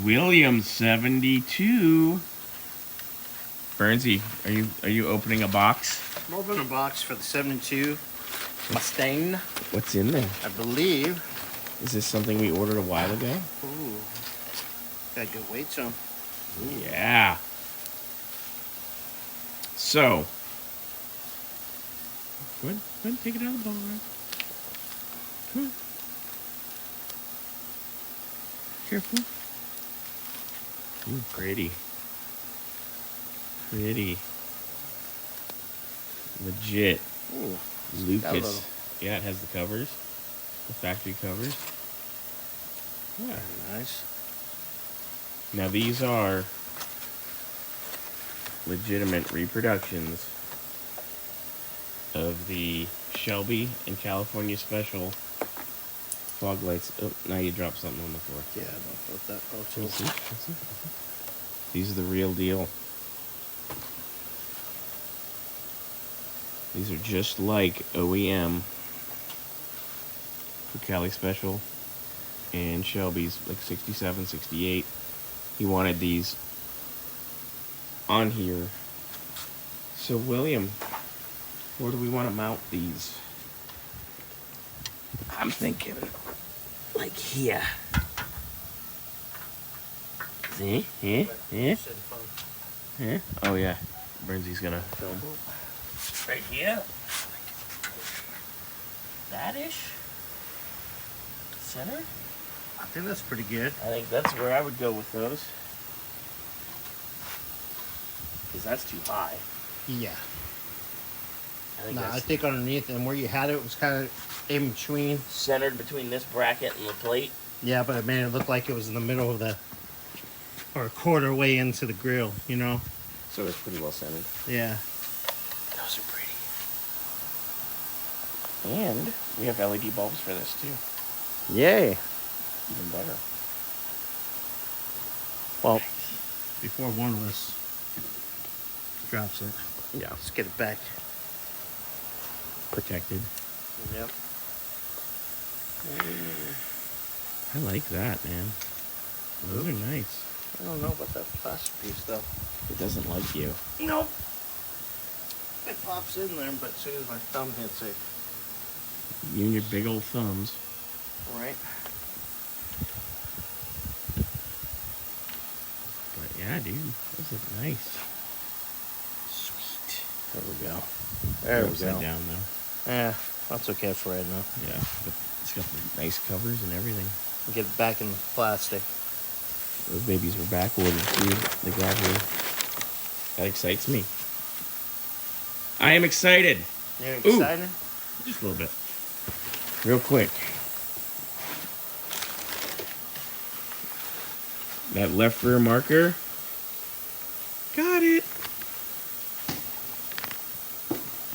William 72. Bernsey, are you opening a box? I'm opening a box for the 72 Mustang. What's in there? I believe. Is this something we ordered a while ago? Ooh. Got good weight to 'em. Yeah. So, go ahead, take it out of the bowl, right? Come on. Careful. Ooh, pretty. Pretty. Legit. Ooh. Lucas. Yeah, it has the covers. The factory covers. Yeah. Very nice. Now these are legitimate reproductions of the Shelby and California Special fog lights. Oh, now you dropped something on the floor. Yeah, don't put that. Let's see. These are the real deal. These are just like OEM for Cali Special and Shelby's, like 67, 68. He wanted these on here. So William, where do we want to mount these? I'm thinking like here. See? Yeah? Oh yeah. Bernsy's gonna film. Right here. That-ish. Center? I think that's pretty good. I think that's where I would go with those. Because that's too high. Yeah. I I think underneath and where you had it was kind of in between. centered between this bracket and the plate. Yeah, but it made it look like it was in the middle of the, or a quarter way into the grill, you know? So it's pretty well centered. Yeah. Those are pretty. And we have LED bulbs for this too. Yay. Even better. Well, before one of us drops it. Yeah. Let's get it back. Protected. Yep. I like that, man. Those are nice. I don't know about that plastic piece though. It doesn't like you. Nope. It pops in there, but as soon as my thumb hits it. You and your big old thumbs. Right. But yeah, dude, those look nice. Sweet. There we go. There we Upside go. down though. Yeah, that's okay for right now. Yeah, but it's got the nice covers and everything. Get it back in the plastic. Those babies were back ordered too. They got here. That excites me. I am excited. You're Ooh. excited? Just a little bit. Real quick. That left rear marker